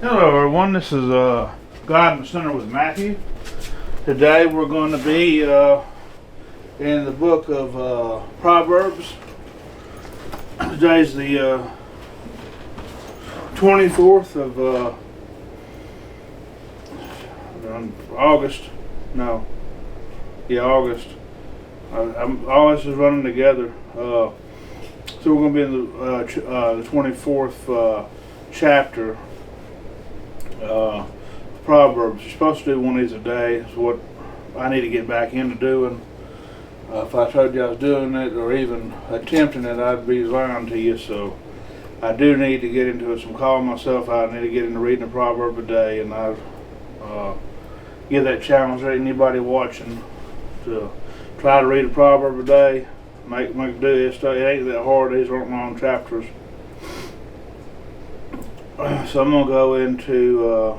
Hello everyone, this is God in the Center with Matthew. Today we're going to be in the book of Proverbs. Today's the 24th of August. August. All this is running together. So we're going to be in the 24th chapter. Proverbs. You're supposed to do one of these a day. It's what I need to get back into doing. If I told you I was doing it or even attempting it, I'd be lying to you. So I do need to get into it. So I'm calling myself out. I need to get into reading a proverb a day, and I've give that challenge to anybody watching to try to read a proverb a day. Make do it. It ain't that hard. These aren't long chapters. So I'm going to go into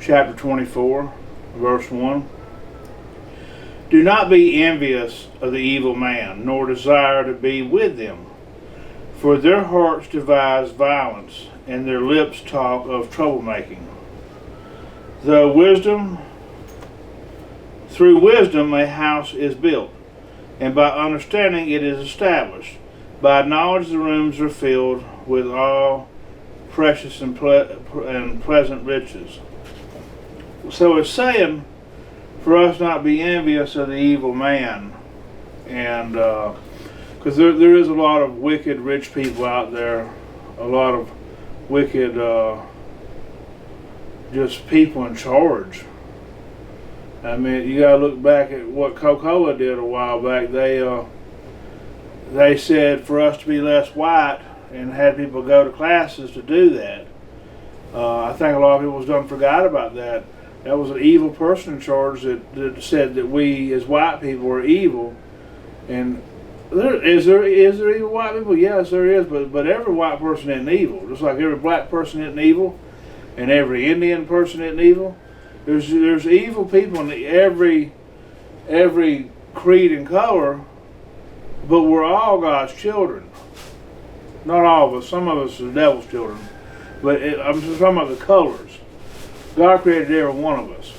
chapter 24, verse 1. Do not be envious of the evil man, nor desire to be with them. For their hearts devise violence, and their lips talk of troublemaking. Through wisdom a house is built, and by understanding it is established. By knowledge the rooms are filled with all precious and pleasant riches. So it's saying for us not to be envious of the evil man, and because there is a lot of wicked rich people out there, a lot of wicked just people in charge. I mean, you gotta look back at what Coca-Cola did a while back. They said for us to be less white, and had people go to classes to do that. I think a lot of people done forgot about that. That was an evil person in charge that said that we as white people were evil. And is there evil white people? Yes, there is. But every white person isn't evil. Just like every black person isn't evil, and every Indian person isn't evil. There's evil people in every creed and color, but we're all God's children. Not all of us. Some of us are the devil's children. But I'm just talking about the colors. God created every one of us.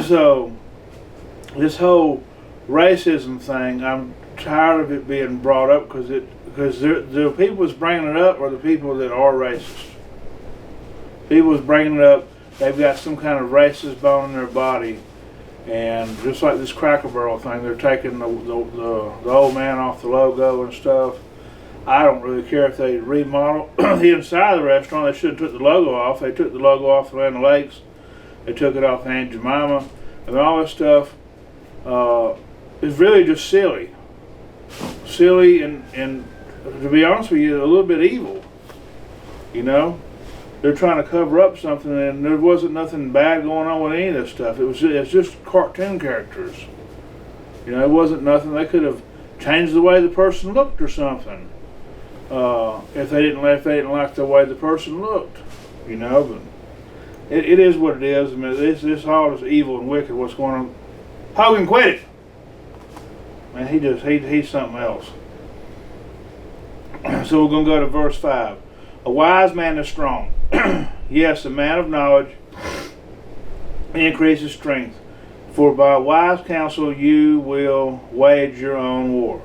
So, this whole racism thing, I'm tired of it being brought up because the people that's bringing it up are the people that are racist. People that's bringing it up, they've got some kind of racist bone in their body. And just like this Cracker Barrel thing, they're taking the old man off the logo and stuff. I don't really care if they remodel the inside of the restaurant. They should have took the logo off. They took the logo off the Land Lakes. They took it off Aunt Jemima. And all this stuff is really just silly. Silly and to be honest with you, a little bit evil. You know? They're trying to cover up something, and there wasn't nothing bad going on with any of this stuff. It's just cartoon characters. You know, it wasn't nothing. They could have changed the way the person looked or something. If they didn't like the way the person looked, you know, but it is what it is. I mean, this all is evil and wicked. What's going on? Hogan, quit it! Man, he's something else. So we're gonna go to verse 5. A wise man is strong. Yes, a man of knowledge increases strength. For by wise counsel you will wage your own war.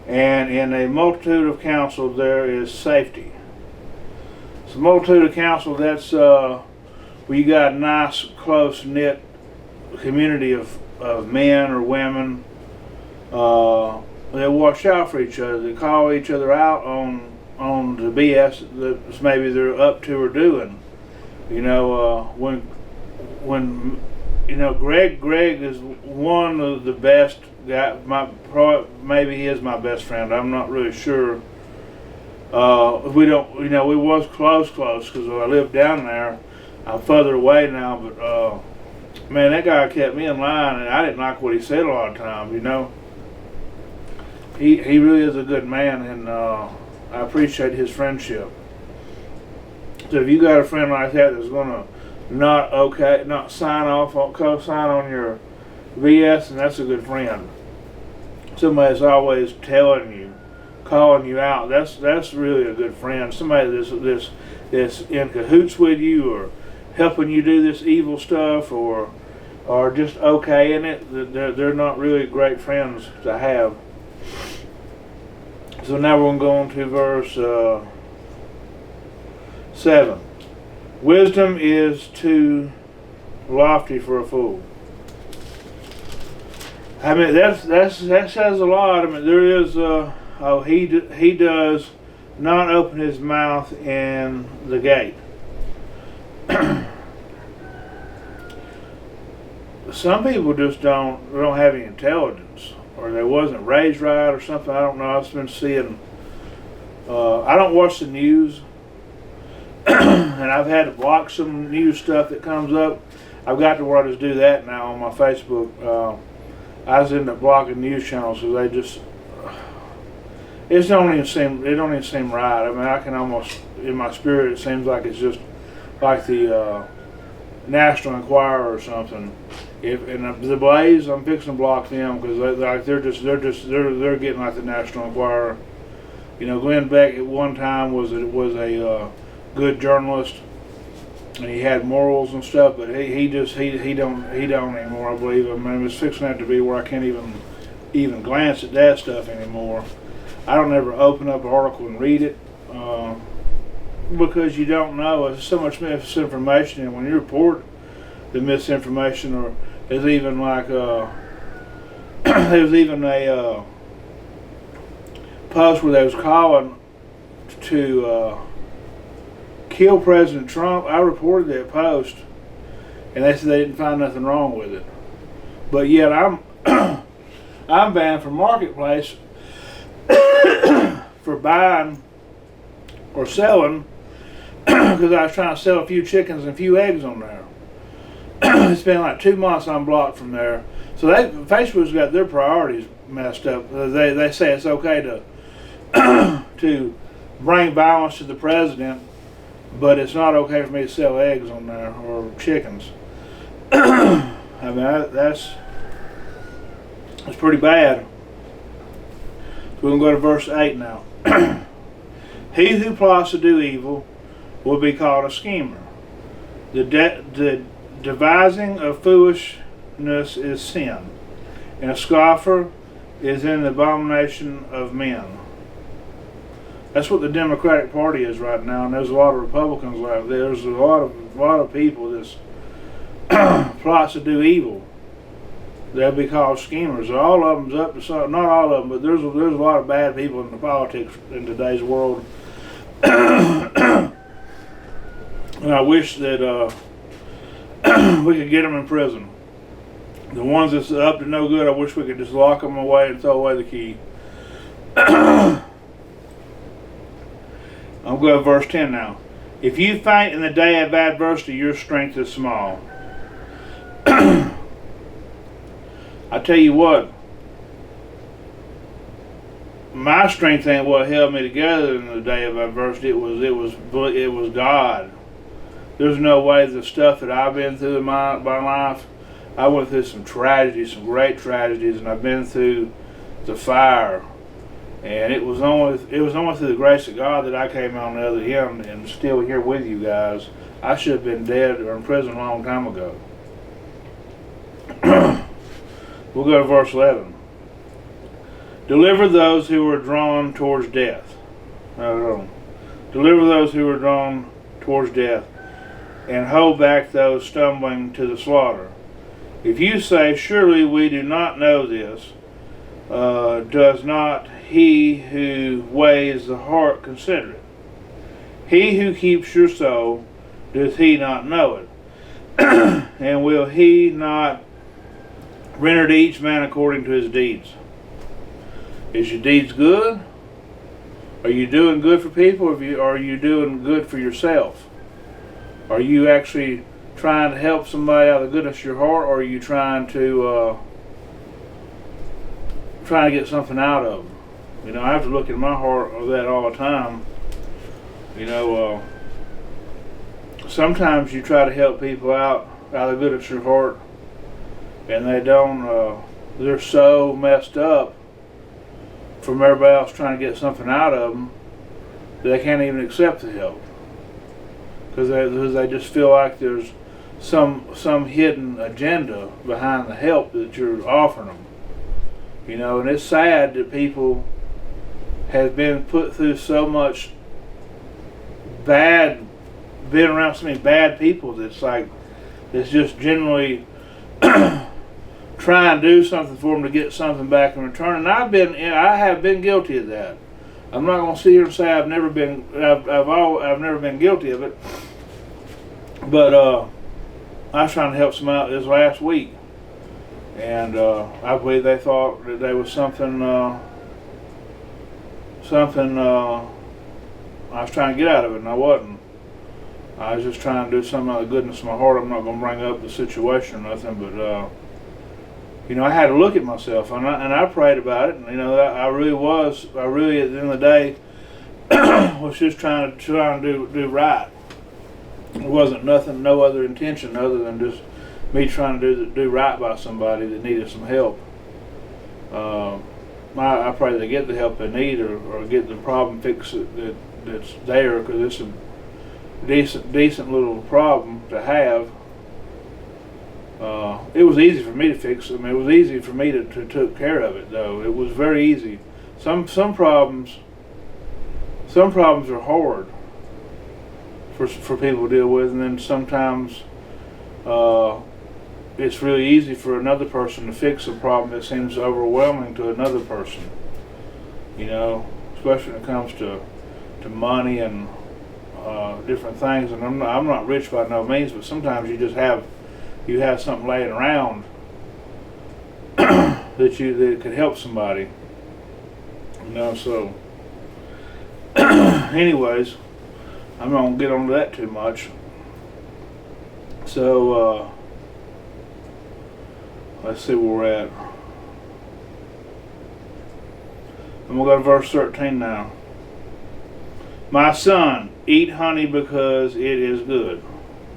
And in a multitude of counsel there is safety. So multitude of counsel, that's where you got a nice, close-knit community of men or women. They watch out for each other. They call each other out on the BS that maybe they're up to or doing. You know, when you know, Greg is one of the best guy. Maybe he is my best friend. I'm not really sure. We don't, you know, we was close because I lived down there. I'm further away now, but man, that guy kept me in line, and I didn't like what he said a lot of times. You know, he really is a good man, and I appreciate his friendship. So if you got a friend like that that's gonna not co-sign on your BS, and that's a good friend. Somebody's always telling you, calling you out. That's really a good friend. Somebody that's that's in cahoots with you or helping you do this evil stuff or just okay in it, they're not really great friends to have. So now we're going to go on to verse 7. Wisdom is too lofty for a fool. I mean, that says a lot. I mean, there is he does not open his mouth in the gate. Some people just don't have any intelligence, or they wasn't raised right, or something. I don't know. I've been seeing. I don't watch the news, and I've had to block some news stuff that comes up. I've got to where I just do that now on my Facebook. I just end up blocking news channels because they just. It don't even seem right. I mean, I can almost, in my spirit, it seems like it's just like the National Enquirer or something. And the Blaze, I'm fixing to block them because they're getting like the National Enquirer. You know, Glenn Beck at one time was a good journalist, and he had morals and stuff, but he don't anymore. I believe. I mean, it's fixing that to be where I can't even glance at that stuff anymore. I don't ever open up an article and read it because you don't know. There's so much misinformation, and when you report the misinformation, or there's even like there's even a post where they was calling to kill President Trump. I reported that post, and they said they didn't find nothing wrong with it. But yet I'm I'm banned from Marketplace for buying or selling because I was trying to sell a few chickens and a few eggs on there. It's been like 2 months I'm blocked from there. So Facebook's got their priorities messed up. They say it's okay to bring violence to the president, but it's not okay for me to sell eggs on there or chickens. I mean, that's pretty bad. So we're going to go to verse 8 now. He who plots to do evil will be called a schemer. The devising of foolishness is sin, and a scoffer is an abomination of men. That's what the Democratic Party is right now, and there's a lot of Republicans out there. There's a lot of people that plots to do evil. They'll be called schemers. All of them's up to something. Not all of them, but there's a lot of bad people in the politics in today's world. And I wish that we could get them in prison. The ones that's up to no good, I wish we could just lock them away and throw away the key. I'm going to verse 10 now. If you faint in the day of adversity, your strength is small. I tell you what, my strength ain't what held me together in the day of adversity. It was God. There's no way the stuff that I've been through in my life. I went through some tragedies, some great tragedies, and I've been through the fire. And it was only through the grace of God that I came on the other end and still here with you guys. I should have been dead or in prison a long time ago. We'll go to verse 11. Deliver those who are drawn towards death. Deliver those who are drawn towards death, and hold back those stumbling to the slaughter. If you say, surely we do not know this, does not he who weighs the heart consider it? He who keeps your soul, doth he not know it? And will he not render to each man according to his deeds? Is your deeds good? Are you doing good for people, or are you doing good for yourself? Are you actually trying to help somebody out of the goodness of your heart, or are you trying to get something out of them? You know, I have to look in my heart of that all the time. You know, sometimes you try to help people out of the goodness of your heart, and they don't, they're so messed up from everybody else trying to get something out of them that they can't even accept the help. because they just feel like there's some hidden agenda behind the help that you're offering them. You know, and it's sad that people have been put through so much been around so many bad people that's like, that's just generally try and do something for them to get something back in return. And I have been guilty of that. I'm not going to sit here and say I've never been guilty of it. But I was trying to help someone out this last week, and I believe they thought that there was something I was trying to get out of it, and I wasn't. I was just trying to do something out of the goodness of my heart. I'm not going to bring up the situation or nothing, but you know, I had to look at myself, and I prayed about it. And you know, I really at the end of the day was just trying to do right. It wasn't no other intention other than just me trying to do right by somebody that needed some help. I pray they get the help they need, or get the problem fixed that's there, because it's a decent little problem to have. It was easy for me to fix. I mean, it was easy for me to take care of it, though. It was very easy. Some problems are hard for people to deal with, and then sometimes it's really easy for another person to fix a problem that seems overwhelming to another person. You know, especially when it comes to money and different things. And I'm not rich by no means, but sometimes you have something laying around that could help somebody. You know, so anyways, I'm not gonna get onto that too much. So let's see where we're at. I'm gonna go to verse 13 now. My son, eat honey because it is good,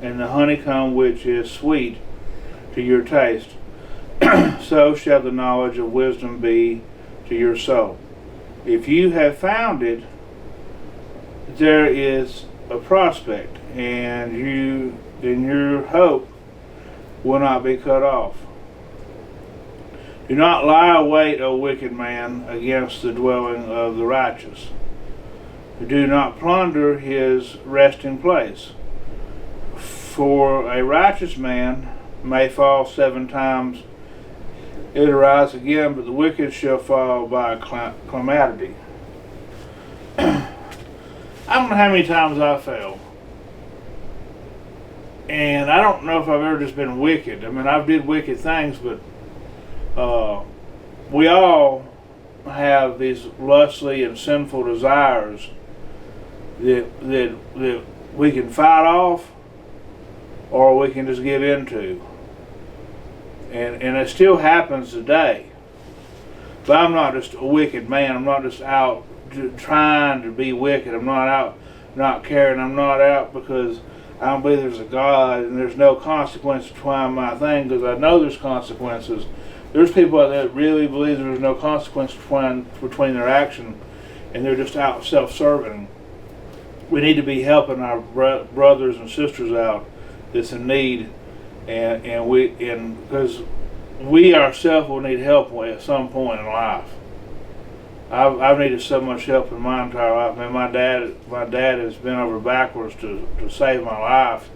and the honeycomb which is sweet to your taste. So shall the knowledge of wisdom be to your soul. If you have found it, there is a prospect, and your hope will not be cut off. Do not lie await, O wicked man, against the dwelling of the righteous. Do not plunder his resting place. For a righteous man may fall 7 times, it arise again, but the wicked shall fall by calamity. I don't know how many times I fell. And I don't know if I've ever just been wicked. I mean, I've did wicked things, but we all have these lustly and sinful desires that we can fight off, or we can just give in to. And it still happens today. But I'm not just a wicked man. I'm not just out trying to be wicked. I'm not out not caring. I'm not out because I don't believe there's a God and there's no consequence between my thing, because I know there's consequences. There's people out there that really believe there's no consequence between their action, and they're just out self-serving. We need to be helping our brothers and sisters out that's in need, and because we ourselves will need help at some point in life. I've needed so much help in my entire life. Man, my dad has been over backwards to save my life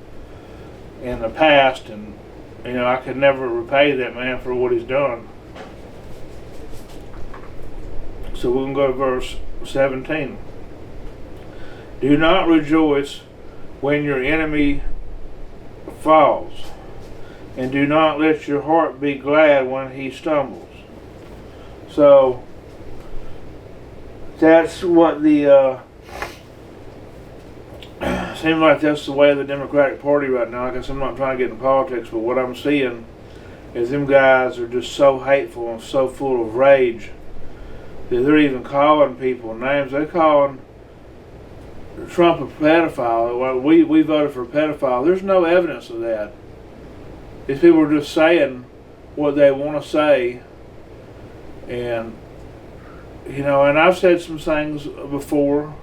in the past, and you know, I could never repay that man for what he's done. So we're going to go to verse 17. Do not rejoice when your enemy falls, and do not let your heart be glad when he stumbles. So that's what seems like that's the way of the Democratic Party right now. I guess I'm not trying to get into politics, but what I'm seeing is them guys are just so hateful and so full of rage that they're even calling people names. They're calling Trump a pedophile. Well, we voted for a pedophile. There's no evidence of that. These people are just saying what they want to say, and you know, and I've said some things before,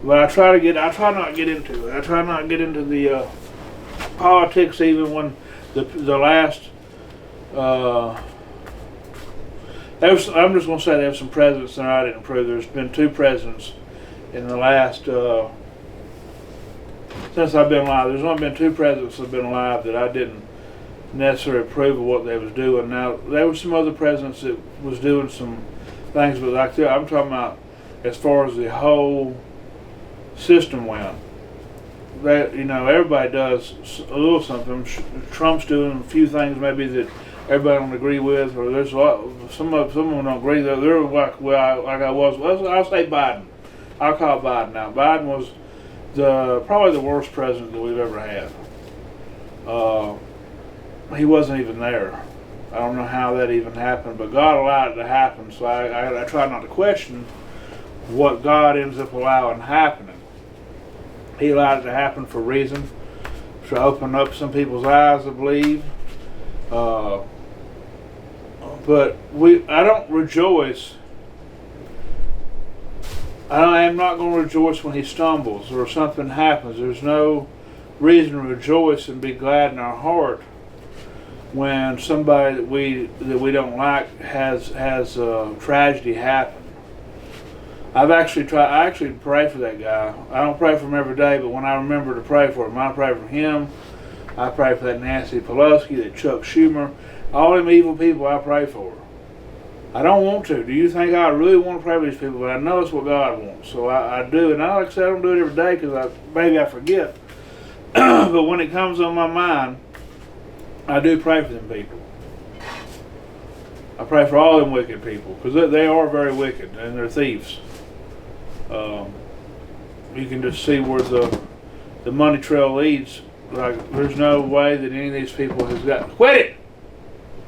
But I try not to get into it. I try not to get into the politics, even when the last. I'm just going to say there was some presidents that I didn't approve. There's been 2 presidents in the last since I've been alive. There's only been 2 presidents that have been alive that I didn't necessarily approve of what they was doing. Now there were some other presidents that was doing some things, but like I'm talking about as far as the whole system went. That everybody does a little something. Trump's doing a few things maybe that everybody don't agree with, or there's a lot. Some of them don't agree. They're like I was. I'll say Biden. I'll call Biden now. Biden was probably the worst president that we've ever had. He wasn't even there. I don't know how that even happened, but God allowed it to happen. So I try not to question what God ends up allowing happening. He allowed it to happen for a reason, to open up some people's eyes, I believe. But I don't rejoice. I am not going to rejoice when he stumbles or something happens. There's no reason to rejoice and be glad in our heart when somebody that we don't like has tragedy happen. I actually pray for that guy. I don't pray for him every day, but when I remember to pray for him, I pray for him. I pray for that Nancy Pelosi, that Chuck Schumer, all them evil people I pray for. I don't want to. Do you think I really want to pray for these people? But I know it's what God wants, so I do. And like I said, I don't do it every day because maybe I forget. But when it comes on my mind, I do pray for them people. I pray for all them wicked people because they are very wicked and they're thieves. You can just see where the money trail leads. Like, there's no way that any of these people has got. Quit it,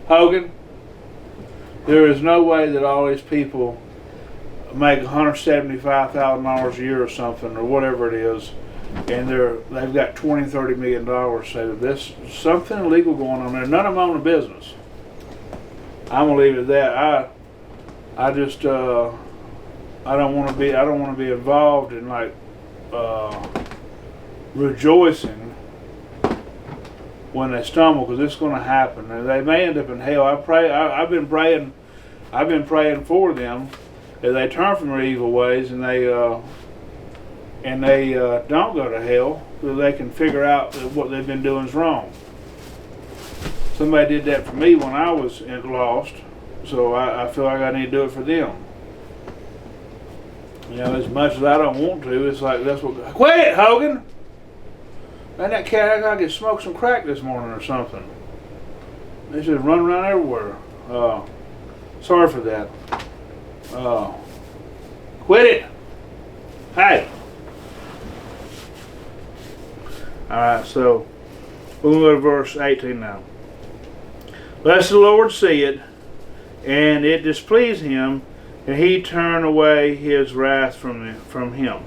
Hogan. There is no way that all these people make $175,000 a year or something, or whatever it is, and they've got $20-30 million. So there's something illegal going on there. None of them own a business. I'm gonna leave it at that. I just I don't want to be involved in like rejoicing when they stumble, because it's going to happen, and they may end up in hell. I've been praying for them that they turn from their evil ways and they don't go to hell, so they can figure out that what they've been doing is wrong. Somebody did that for me when I was lost, so I feel like I need to do it for them. As much as I don't want to, it's like that's what. Quit it, Hogan! Man, that cat, I gotta get smoked some crack this morning or something. They just run around everywhere. Sorry for that. Quit it! Hey! Alright, so we're going to go to verse 18 now. Lest the Lord see it, and it displease him, and he turn away his wrath from him.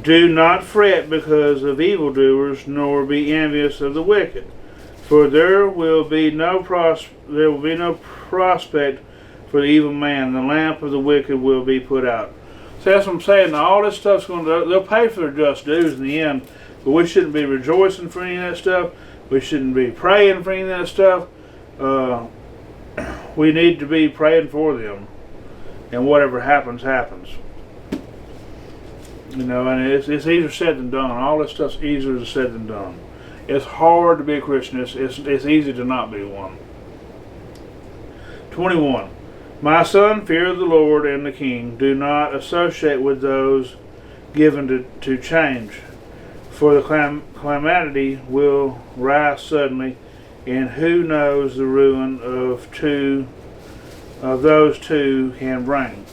Do not fret because of evildoers, nor be envious of the wicked, for there will be no prospect for the evil man. The lamp of the wicked will be put out. So that's what I'm saying. Now, all this stuff's they'll pay for their just dues in the end, but we shouldn't be rejoicing for any of that stuff. We shouldn't be praying for any of that stuff. We need to be praying for them, and whatever happens, happens. And it's easier said than done. All this stuff's easier said than done. It's hard to be a Christian. It's easy to not be one. 21. My son, fear the Lord and the King. Do not associate with those given to change, for the calamity will rise suddenly, and who knows the ruin of those two can bring.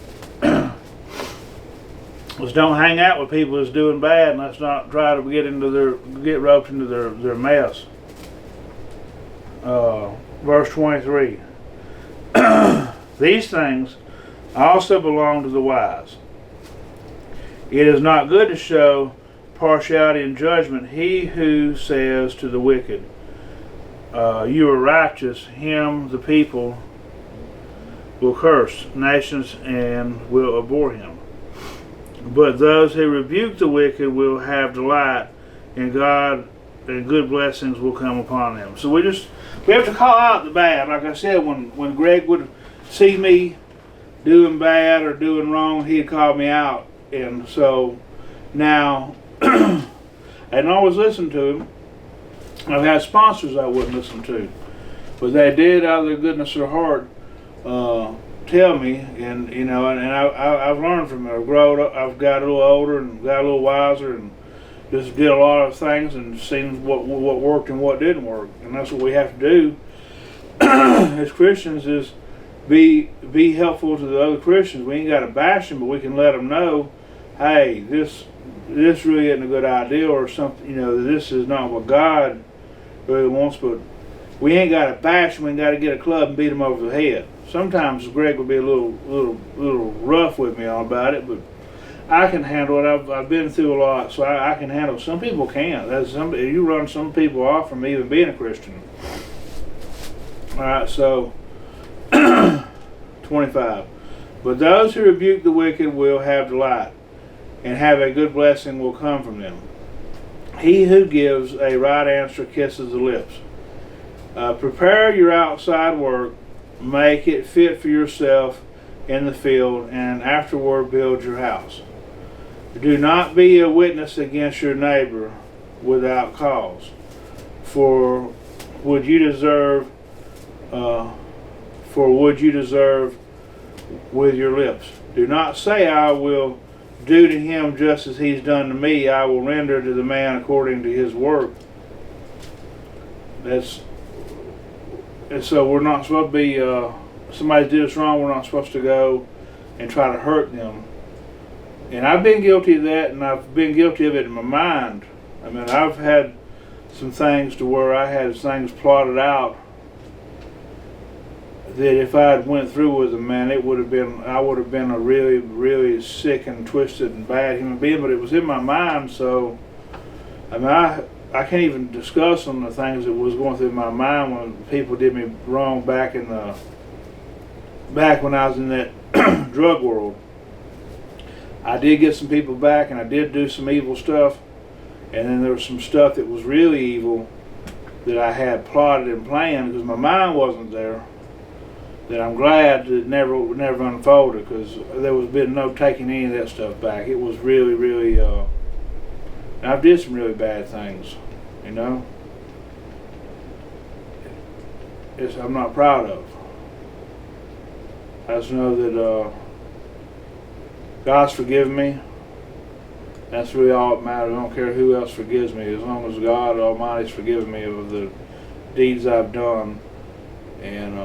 Let's don't hang out with people that's doing bad, and let's not try to get roped into their mess. Verse 23. These things also belong to the wise. It is not good to show partiality in judgment. He who says to the wicked, you are righteous, him the people will curse nations and will abhor him. But those who rebuke the wicked will have delight, and God and good blessings will come upon them. So we have to call out the bad. Like I said, when Greg would see me doing bad or doing wrong, he'd call me out. And so now, I didn't always listen to him. I've had sponsors I wouldn't listen to, but they did out of their goodness of their heart tell me, and I've learned from it. I've got a little older and got a little wiser, and just did a lot of things and seen what worked and what didn't work. And that's what we have to do as Christians, is be helpful to the other Christians. We ain't got to bash them, but we can let them know, hey, this really isn't a good idea, or something. This is not what God really wants. But we ain't got to bash them. We ain't got to get a club and beat them over the head. Sometimes Greg would be a little rough with me all about it, but I can handle it. I've been through a lot, so I can handle it. Some people can't. You run some people off from even being a Christian. All right, so 25. But those who rebuke the wicked will have delight, and have a good blessing will come from them. He who gives a right answer kisses the lips. Prepare your outside work, make it fit for yourself in the field, and afterward build your house. Do not be a witness against your neighbor without cause, for would you deserve with your lips. Do not say, I will do to him just as he's done to me. I will render to the man according to his work. And so we're not supposed to be, somebody did us wrong, we're not supposed to go and try to hurt them. And I've been guilty of that, and I've been guilty of it in my mind. I mean, I've had some things to where I had things plotted out that if I had went through with them, man, I would have been a really, really sick and twisted and bad human being. But it was in my mind, so I mean, I can't even discuss some of the things that was going through my mind when people did me wrong back when I was in that drug world. I did get some people back, and I did do some evil stuff, and then there was some stuff that was really evil that I had plotted and planned because my mind wasn't there. That I'm glad that it never unfolded, because there was been no taking any of that stuff back. It was really, really. I've did some really bad things, I'm not proud of. I just know that God's forgiven me. That's really all that matters. I don't care who else forgives me, as long as God Almighty's forgiven me of the deeds I've done. And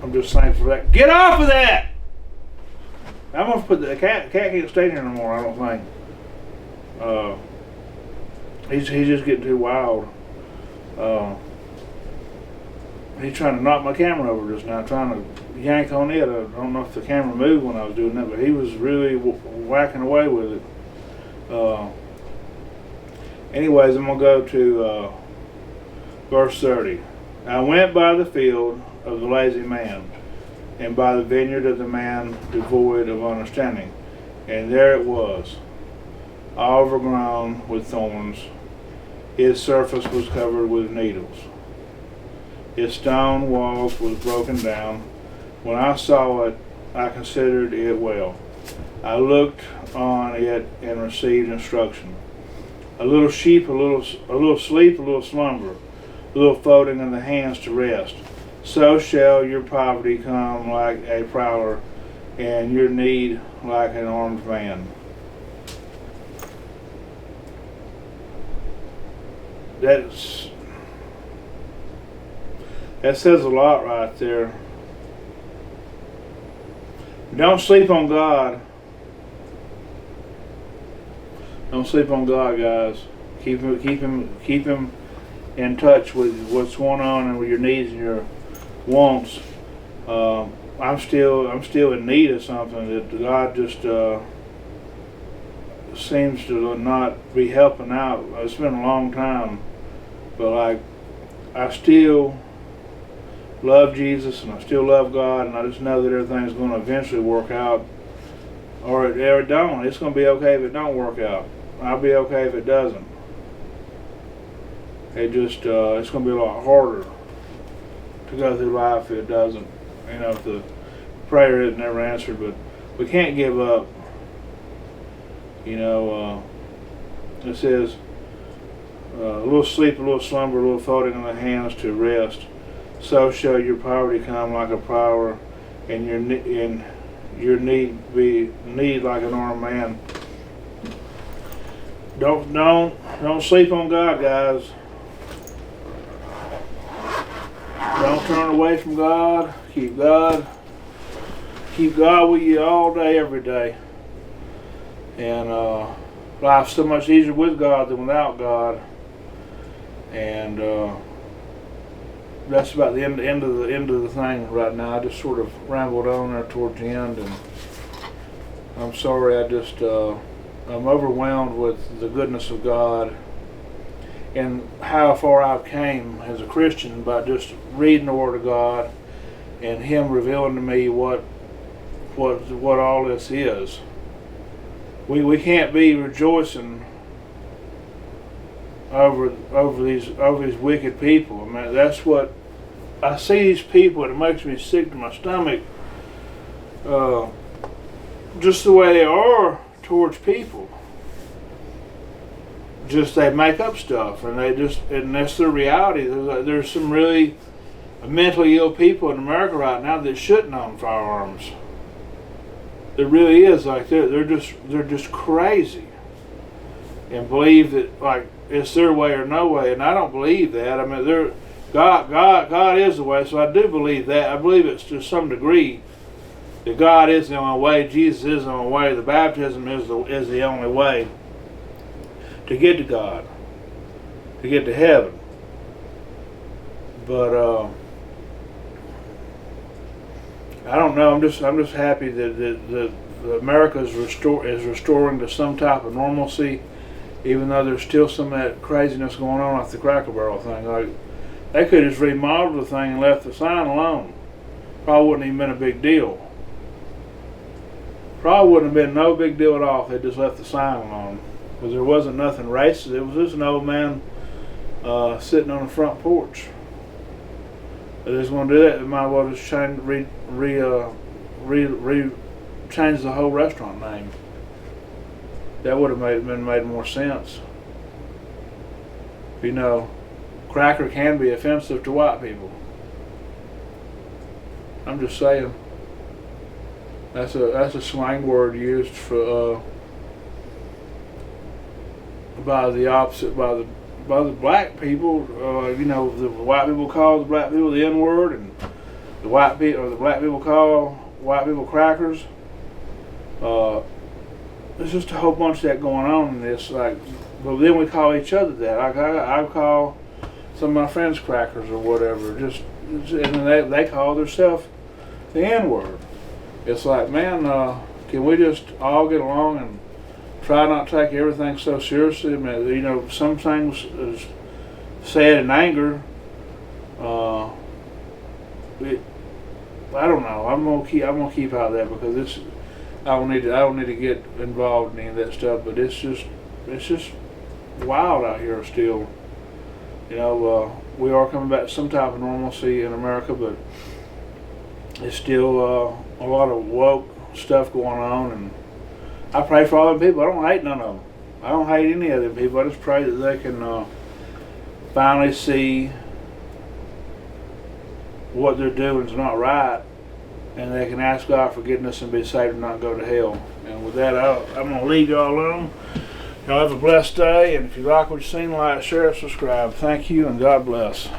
I'm just thankful for that. Get off of that! I'm gonna put the cat can't stay here no more, I don't think. He's just getting too wild. He's trying to knock my camera over just now, trying to yank on it. I don't know if the camera moved when I was doing that, but he was really whacking away with it. Anyways, I'm going to go to verse 30. I went by the field of the lazy man, and by the vineyard of the man devoid of understanding. And there it was, all overgrown with thorns. Its surface was covered with needles. Its stone walls was broken down. When I saw it, I considered it well. I looked on it and received instruction. A little sheep, a little sleep, a little slumber, a little folding of the hands to rest. So shall your poverty come like a prowler, and your need like an armed man. That says a lot right there. Don't sleep on God. Don't sleep on God, guys. Keep him in touch with what's going on and with your needs and your wants. I'm still in need of something that God just seems to not be helping out. It's been a long time, but I still love Jesus and I still love God, and I just know that everything's going to eventually work out or it don't. It's going to be okay if it don't work out. I'll be okay if it doesn't. It's going to be a lot harder to go through life if it doesn't. If the prayer isn't ever answered, but we can't give up. It says, a little sleep, a little slumber, a little folding of the hands to rest. So shall your poverty come like a power, and your need be like an armed man. Don't sleep on God, guys. Don't turn away from God. Keep God with you all day, every day. And life's so much easier with God than without God. And that's about the end of the thing right now. I just sort of rambled on there towards the end, and I'm sorry. I'm overwhelmed with the goodness of God and how far I've came as a Christian by just reading the Word of God and Him revealing to me what all this is. We can't be rejoicing over these wicked people. I mean, that's what I see. These people, and it makes me sick to my stomach. Just the way they are towards people. Just they make up stuff, and that's their reality. There's some really mentally ill people in America right now that shouldn't own firearms. There really is. Like they're just crazy, and believe that like it's their way or no way. And I don't believe that. I mean, God is the way. So I do believe that. I believe it's to some degree that God is the only way. Jesus is the only way. The baptism is the only way to get to God, to get to heaven. But I don't know. I'm just happy that America is restoring to some type of normalcy, even though there's still some of that craziness going on, like the Cracker Barrel thing. Like they could have just remodeled the thing and left the sign alone. Probably wouldn't even been a big deal. Probably wouldn't have been no big deal at all if they just left the sign alone, because there wasn't nothing racist. It was just an old man sitting on the front porch. If they just want to do that, they might as well just change the whole restaurant name. That would have made more sense. Cracker can be offensive to white people. I'm just saying. That's a slang word used for by the black people. The white people call the black people the N-word, and the black people call white people crackers. There's just a whole bunch of that going on in this. But then we call each other that. I call some of my friends crackers or whatever. And then they call themselves the N-word. It's like, man, can we just all get along and try not to take everything so seriously? I mean, some things is said in anger. I don't know. I'm gonna keep out of that, because I don't need to get involved in any of that stuff. But it's just wild out here still. We are coming back to some type of normalcy in America, but it's still a lot of woke stuff going on, and I pray for all them people. I don't hate none of them. I don't hate any of them people. I just pray that they can finally see what they're doing is not right, and they can ask God forgiveness and be saved and not go to hell. And with that, I'm going to leave y'all alone. Y'all have a blessed day, and if you like what you've seen, like, share, subscribe. Thank you, and God bless.